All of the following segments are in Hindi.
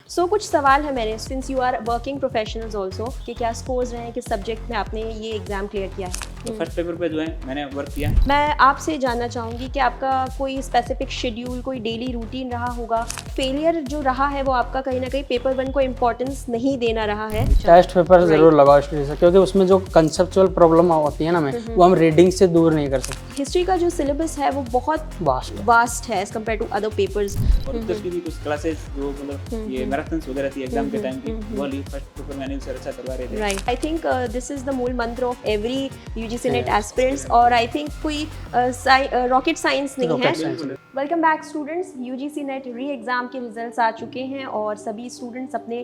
कुछ सवाल है मेरे, since you are working professionals also, कि क्या स्कोर्स रहे हैं, किस सब्जेक्ट में आपने ये एग्ज़ाम क्लियर किया है। तो फर्स्ट पेपर पे जो है मैंने वर्क किया। मैं आपसे जानना चाहूँगी कि आपका कोई स्पेसिफिक शेड्यूल, कोई डेली रूटीन रहा होगा। फेलियर जो रहा है वो आपका कहीं ना कहीं पेपर 1 को इम्पोर्टेंस नहीं देना रहा है। टेस्ट पेपर जरूर लगाओ स्टडी से, क्योंकि उसमें जो कंसेप्चुअल प्रॉब्लम होती है ना हमें, वो हम रीडिंग से दूर नहीं कर सकते। हिस्ट्री का जो सिलेबस है वो बहुत वास्ट है as compare to other papers. और उधर की भी कुछ क्लासेस जो मतलब ये मैराथन्स वगैरह थी एग्जाम के टाइम की, वो वाली फर्स्ट पेपर मैंने उनसे अच्छा करवा रहे थे। Right, I think this is the मूल मंत्र of every UGC net aspirants, और आई थिंक कोई रॉकेट साइंस नहीं है। Welcome back students, UGC net री एग्ज़ाम के रिजल्ट्स आ चुके हैं और सभी स्टूडेंट्स अपने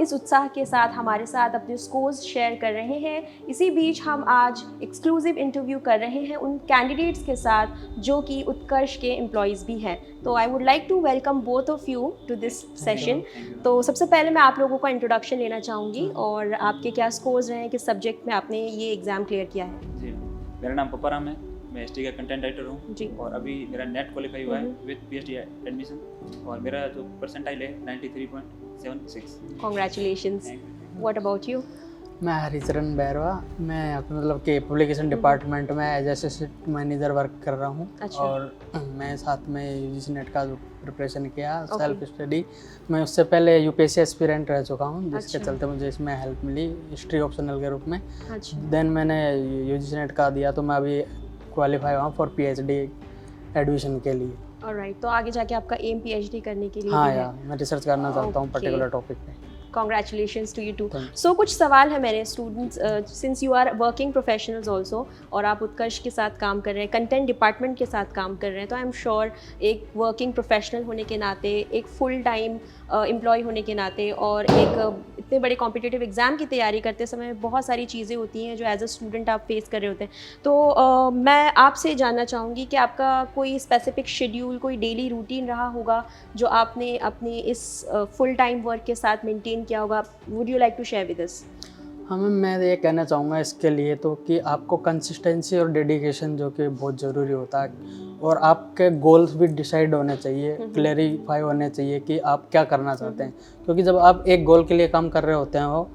इस उत्साह के साथ हमारे साथ अपने स्कोर्स शेयर कर रहे हैं। इसी बीच हम आज एक्सक्लूसिव इंटरव्यू कर रहे हैं उन कैंडिडेट्स के साथ जो कि उत्कर्ष के एम्प्लॉयज़ भी हैं। तो I would like to welcome both of you to this session. तो सबसे पहले मैं आप लोगों का इंट्रोडक्शन लेना चाहूँगी और आपके क्या स्कोर्स रहे हैं, किस सब्जेक्ट में आपने ये एग्ज़ाम क्लियर किया है। जी, मेरा नाम पप्पाराम है, मैं एसटी का कंटेंट राइटर हूँ जी। और अभी मेरा नेट क्वालिफाई हुआ है विद पीएचडी एडमिशन और मेरा जो परसेंटाइल है 93.76। कॉन्ग्रेचुलेशंस। What about you? मैं हरिचरण बैरवा, मैं यहाँ पे मतलब कि पब्लिकेशन डिपार्टमेंट में एज असिस्टेंट मैनेजर वर्क कर रहा हूँ। अच्छा। और मैं साथ में यूजीसी नेट का जो प्रिपरेशन किया, सेल्फ स्टडी। मैं उससे पहले यूपीएससी एस्पिरेंट रह चुका हूँ, जिसके चलते मुझे इसमें हेल्प मिली हिस्ट्री ऑप्शनल के रूप में। अच्छा। देन मैंने यूजीसी नेट का दिया, तो मैं अभी क्वालिफाई हुआ फॉर पीएचडी एडमिशन के लिए। ऑलराइट, तो आगे जाके आपका एम पीएचडी करने के लिए हाँ भी है। यार, मैं रिसर्च करना चाहता हूँ पर्टिकुलर टॉपिक पे। Congratulations to you too. Thanks. So कुछ सवाल है मेरे students, since you are working professionals also और आप उत्कर्ष के साथ काम कर रहे हैं, कंटेंट डिपार्टमेंट के साथ काम कर रहे हैं, तो आई एम श्योर एक वर्किंग प्रोफेशनल होने के नाते, एक फुल टाइम एम्प्लॉय होने के नाते और एक इतने बड़े कॉम्पिटिटिव एग्ज़ाम की तैयारी करते समय बहुत सारी चीज़ें होती हैं जो एज अ स्टूडेंट आप फेस कर रहे होते हैं। तो मैं आपसे जानना चाहूँगी कि आपका कोई स्पेसिफिक शेड्यूल, कोई डेली रूटीन रहा होगा जो आपने अपने इस फुल टाइम वर्क के साथ मेंटेन किया होगा। Would you like to share with us? हाँ मैम, मैं ये कहना चाहूँगा इसके लिए तो कि आपको कंसिस्टेंसी और डेडिकेशन जो कि बहुत ज़रूरी होता है, और आपके गोल्स भी डिसाइड होने चाहिए, क्लैरिफाई होने चाहिए कि आप क्या करना चाहते हैं। क्योंकि जब आप एक गोल के लिए काम कर रहे होते हैं हो,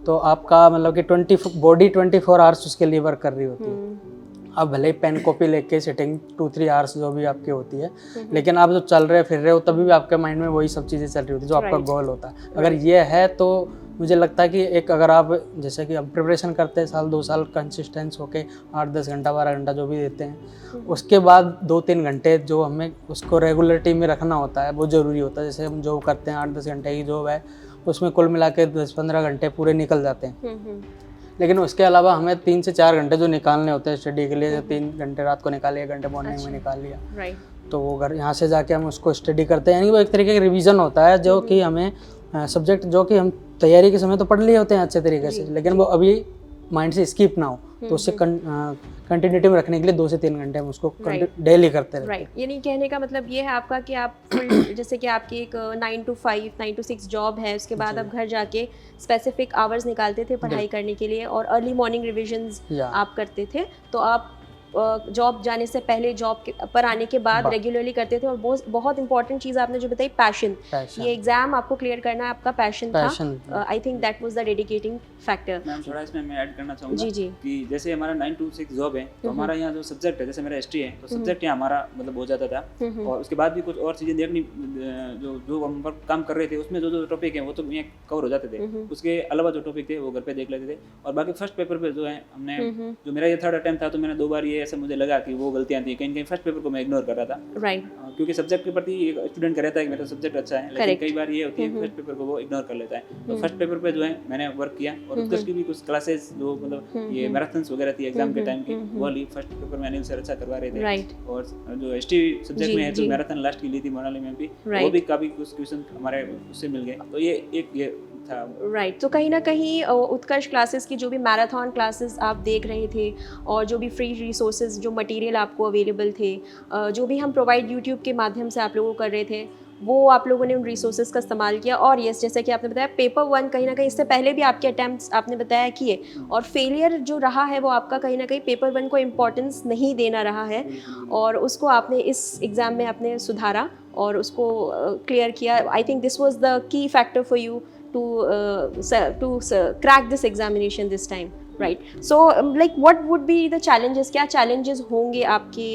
तो आपका मतलब कि बॉडी 24 आवर्स उसके लिए वर्क कर रही होती है। आप भले ही पेन कॉपी लेके सिटिंग 2-3 आवर्स जो भी आपकी होती है, लेकिन आप जो चल रहे फिर रहे हो तभी भी आपके माइंड में वही सब चीज़ें चल रही होती है जो आपका गोल होता है। अगर ये है तो मुझे लगता है कि एक अगर आप जैसे कि अब प्रिपरेशन करते हैं 1-2 साल कंसिस्टेंस होके 8-10 घंटा 12 घंटा जो भी देते हैं, उसके बाद 2-3 घंटे जो हमें उसको रेगुलरिटी में रखना होता है वो ज़रूरी होता है। जैसे हम जॉब करते हैं 8-10 घंटे की जॉब है, उसमें कुल मिला के 10-15 घंटे पूरे निकल जाते हैं। लेकिन उसके अलावा हमें 3 से 4 घंटे जो निकालने होते हैं स्टडी के लिए, 3 घंटे रात को निकाले, 1 घंटे मॉर्निंग में निकाल लिया, राइट। तो वो घर यहाँ से जाके हम उसको स्टडी करते हैं। यानी वो एक तरीके का रिवीजन होता है जो कि हमें सब्जेक्ट जो कि हम तैयारी के समय तो पढ़ लिए होते हैं अच्छे तरीके से, लेकिन वो अभी माइंड से स्किप ना हो, तो उससे कंटिन्यूटी में रखने के लिए 2 से 3 घंटे हम उसको डेली करते हैं। राइट, यानी कहने का मतलब ये है आपका कि आप फुल जैसे कि आपकी एक 9 to 5, 9 to 6 जॉब है, उसके बाद आप घर जाके स्पेसिफिक आवर्स निकालते थे पढ़ाई करने के लिए और अर्ली मॉर्निंग रिविजन्स आप करते थे। तो आप जॉब जाने से पहले, जॉब पर आने के बाद रेगुलरली करते थे। और बहुत इंपॉर्टेंट चीज़ आपने जो बताई, पैशन। ये एग्जाम आपको क्लियर करना है, आपका पैशन था। I think that was the dedicating factor. Ma'am थोड़ा इसमें मैं ऐड करना चाहूँगा जी जी। कि जैसे हमारा 9 to 6 जॉब है, तो हमारा यहाँ जो सब्जेक्ट है, जैसे मेरा हिस्ट्री है, तो सब्जेक्ट यहाँ हमारा मतलब हो जाता था। और उसके बाद भी कुछ और चीज़ें देखनी, जो हम काम कर रहे थे उसमें जो टॉपिक है वो तो यहाँ कवर हो जाते थे। उसके अलावा जो टॉपिक थे वो घर पे देख लेते थे। और बाकी फर्स्ट पेपर पे जो है हमने, जो मेरा ये 3rd अटेम्प्ट था, तो मैंने 2 बार ये ऐसा मुझे लगा कि वो गलतियाँ थी, कहीं फर्स्ट पेपर को मैं इग्नोर कर रहा था। राइट। क्योंकि सब्जेक्ट के प्रति एक स्टूडेंट का रहता है कि मेरा सब्जेक्ट अच्छा है, लेकिन कई बार ये होती है फर्स्ट पेपर को वो इग्नोर कर लेता है। तो फर्स्ट पेपर पे जो है मैंने वर्क किया और उसकी भी कुछ क्लासेस जो मतलब ये मैराथन्स वगैरह थी एग्जाम के टाइम की, वो वाली फर्स्ट पेपर मैंने उनसे अच्छा करवा रहे थे। राइट। और जो हिस्ट्री सब्जेक्ट में है, जो मैराथन लास्ट की ली थी मोनाली में भी, वो भी काफी कुछ क्वेश्चन हमारे उससे मिल गए। तो ये था। राइट। तो कहीं ना कहीं उत्कर्ष क्लासेस की जो भी मैराथन क्लासेस आप देख रहे थे और जो भी फ्री रिसोर्सेज, जो मटेरियल आपको अवेलेबल थे, जो भी हम प्रोवाइड यूट्यूब के माध्यम से आप लोगों को कर रहे थे, वो आप लोगों ने उन रिसोर्सेज का इस्तेमाल किया। और यस, जैसे कि आपने बताया पेपर 1 कहीं ना कहीं इससे पहले भी आपके अटैम्प्ट्स आपने बताया किए, और फेलियर जो रहा है वो आपका कहीं ना कहीं पेपर 1 को इम्पोर्टेंस नहीं देना रहा है, और उसको आपने इस एग्ज़ाम में आपने सुधारा और उसको क्लियर किया। I think this was the key factor for you to crack this examination this time, right? So like what would be the challenges, क्या चैलेंजेस होंगे आपके,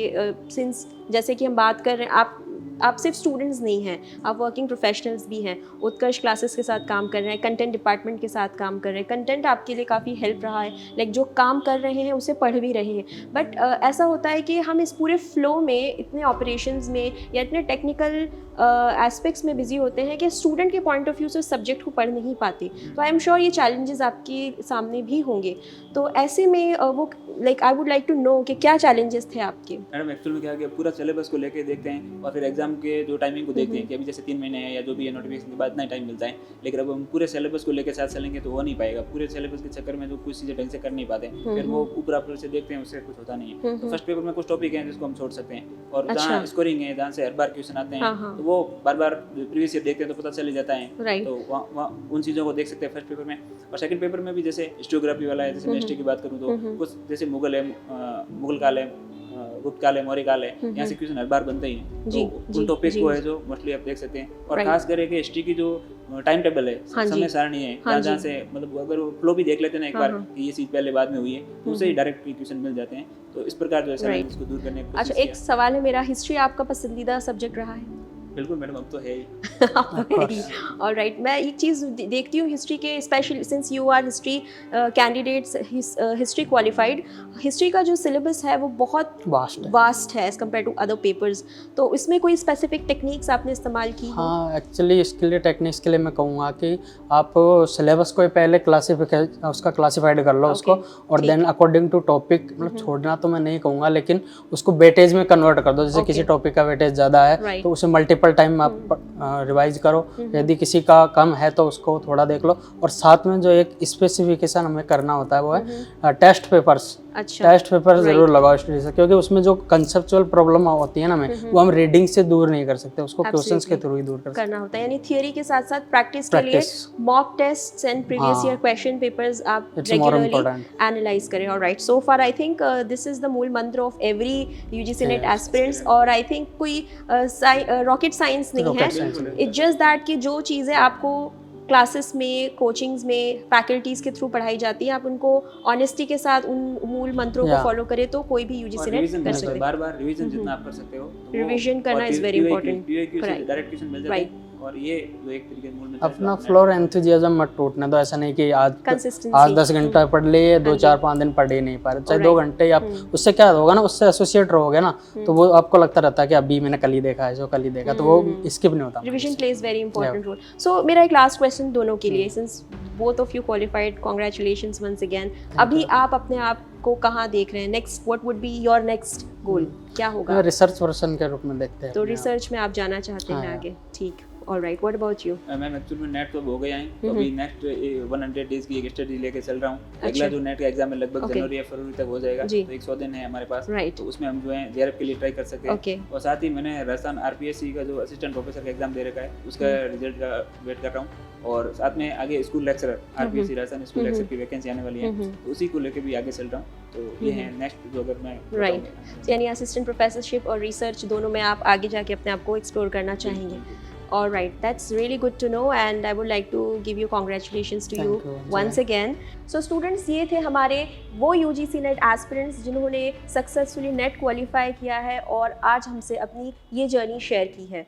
सिंस जैसे कि हम बात कर रहे हैं आप सिर्फ स्टूडेंट्स नहीं हैं, आप वर्किंग प्रोफेशनल्स भी हैं, उत्कर्ष क्लासेस के साथ काम कर रहे हैं, कंटेंट डिपार्टमेंट के साथ काम कर रहे हैं, कंटेंट आपके लिए काफ़ी हेल्प रहा है, लाइक जो काम कर रहे हैं उसे पढ़ भी रहे हैं, बट ऐसा होता है कि हम इस पूरे फ्लो में इतने ऑपरेशंस में या इतने टेक्निकल एस्पेक्ट्स में बिजी होते हैं कि स्टूडेंट के पॉइंट ऑफ व्यू से सब्जेक्ट को पढ़ नहीं पाते। तो आई एम श्योर ये चैलेंजेस आपके सामने भी होंगे, तो ऐसे में वो like I would like to know कि क्या चैलेंजेस थे आपके? मैडम एक्चुअल में क्या है कि पूरा सिलेबस को लेके देखते हैं और फिर एग्जाम के जो टाइमिंग को देखते हैं कि अभी जैसे 3 महीने है या जो भी है नोटिफिकेशन के बाद इतना टाइम मिलता है, लेकिन अब हम पूरे सिलेबस को लेकर साथ चलेंगे तो हो नहीं पाएगा। पूरे सिलेबस के चक्कर में जो कुछ चीज़ें ढंग से कर नहीं पाते, फिर वो ऊपर आप से देखते हैं उससे कुछ होता नहीं है। तो फर्स्ट पेपर में कुछ टॉपिक हैं जिसको हम छोड़ सकते हैं, और जहाँ स्कोरिंग है, जहाँ से हर बार क्वेश्चन आते हैं, तो वो बार बार प्रीवियस ईयर देखते हैं तो पता चल ही जाता है, तो वहाँ उन चीज़ों को देख सकते हैं फर्स्ट पेपर में। और सेकंड पेपर में भी जैसे हिस्टोग्राफी वाला है, जैसे मैं हिस्ट्री की बात करूँ तो कुछ जैसे मुगल काल है, गुप्त काल है, मौर्य काल है, यहाँ से क्वेश्चन हर बार बनते ही हैं, तो उन टॉपिक को है जो मोस्टली आप देख सकते हैं। और खास करके हिस्ट्री की जो टाइम टेबल है, समय सारणी है, जहाँ से मतलब अगर वो फ्लो भी देख लेते हैं ना एक बार कि ये चीज़ पहले बाद में हुई है, तो उससे ही डायरेक्ट क्वेश्चन मिल जाते हैं। तो इस प्रकार जो है इसको दूर करने की। अच्छा, एक सवाल है मेरा, हिस्ट्री आपका पसंदीदा सब्जेक्ट रहा है? बिल्कुल मैडम, अब तो है ही। ऑलराइट, मैं एक चीज़ देखती हूँ हिस्ट्री के, specially since you are history candidates, history qualified, history का जो सिलेबस है वो बहुत वास्ट है as compare to other papers, तो इसमें कोई स्पेसिफिक टेक्निक्स आपने इस्तेमाल की? हाँ, एक्चुअली इसके लिए टेक्निक्स के लिए मैं कहूँगा कि आप सिलेबस को पहले उसका क्लासिफाइड कर लो उसको, और देन अकॉर्डिंग टू टॉपिक, मतलब छोड़ना तो मैं नहीं कहूँगा, लेकिन उसको वेटेज में कन्वर्ट कर दो। जैसे किसी टॉपिक का वेटेज ज़्यादा है तो उसे मल्टीपल टाइम आप रिवाइज करो, यदि किसी का कम है तो उसको थोड़ा देख लो। और साथ में जो एक स्पेसिफिकेशन हमें करना होता है वो है टेस्ट पेपर्स। टेस्ट पेपर जरूर लगाओ स्टडी से, क्योंकि उसमें जो कंसेप्चुअल प्रॉब्लम होती है ना हमें, वो हम रीडिंग से दूर नहीं कर सकते, उसको क्वेश्चंस के थ्रू ही दूर करना होता है। यानी थियोरी के साथ साथ प्रैक्टिस के लिए mock tests and previous year question papers आप रेगुलरली एनालाइज करें। Alright, so far I think this is the मूल मंत्र of every UGC net aspirants, और आई थिंक कोई रॉकेट साइंस नहीं है, इट्स जस्ट दैट कि जो चीज़ें आपको क्लासेस में, कोचिंग्स में, फैकल्टीज़ के थ्रू पढ़ाई जाती है, आप उनको ऑनेस्टी के साथ उन मूल मंत्रों को फॉलो करें तो कोई भी यूजीसी नेट कर सकते हैं। बार-बार रिवीजन जितना आप कर सकते हो, रिवीजन करना is very important. Direct question मिल जाते हैं, और ये जो एक तरीके मूल मंत्र अपना फ्लो और एंथुसियाज्म मत टूटने दो। ऐसा नहीं कि आज 10 घंटा पढ़ लिए, 2-4-5 दिन पढ़ ही नहीं पा रहे, चाहे 2 घंटे ही आप, उससे क्या होगा ना, उससे एसोसिएट रहोगे ना, तो वो आपको लगता रहता है कि अभी मैंने कल ही देखा है, जो कल ही देखा, तो वो स्किप नहीं होता। Revision plays very important role. So मेरा एक लास्ट क्वेश्चन दोनों के लिए, since both of you qualified, congratulations once again. अभी आप अपने आप को कहाँ देख रहे हैं? Next what would be your next goal, क्या होगा? रिसर्च पर्सन के रूप में देखते हैं, तो रिसर्च में आप जाना चाहते हैं आगे, ठीक। Alright, what about you? Ma'am actually में नेट तो हो गया है, तो अभी नेक्स्ट 100 डेज की एक स्टडी लेके चल रहा हूँ। अगला जो नेट का एग्जाम है लगभग जनवरी या फरवरी तक हो जाएगा, तो 100 दिन है हमारे पास, तो उसमें हम जो है जेआरएफ के लिए ट्राई कर सकते हैं। और साथ ही मैंने राजस्थान आरपीएससी का जो असिस्टेंट प्रोफेसर का एग्जाम दे रखा है, उसका रिजल्ट का वेट कर रहा हूँ। और साथ में आगे school lecturer, RPSC Rajasthan school lecture की वैकेंसी आने वाली है, तो उसी को लेके भी आगे चल रहा हूँ। तो ये है नेक्स्ट जो अगर मैं राइट, यानी असिस्टेंट प्रोफेसरशिप और रिसर्च दोनों में आप आगे जाके अपने आप को एक्सप्लोर करना चाहेंगे। All right, that's really good to know, and I would like to give you congratulations to you once again. So students, ये थे हमारे वो UGC नेट एस्पिरेंट्स जिन्होंने सक्सेसफुली नेट क्वालिफाई किया है और आज हमसे अपनी ये जर्नी शेयर की है।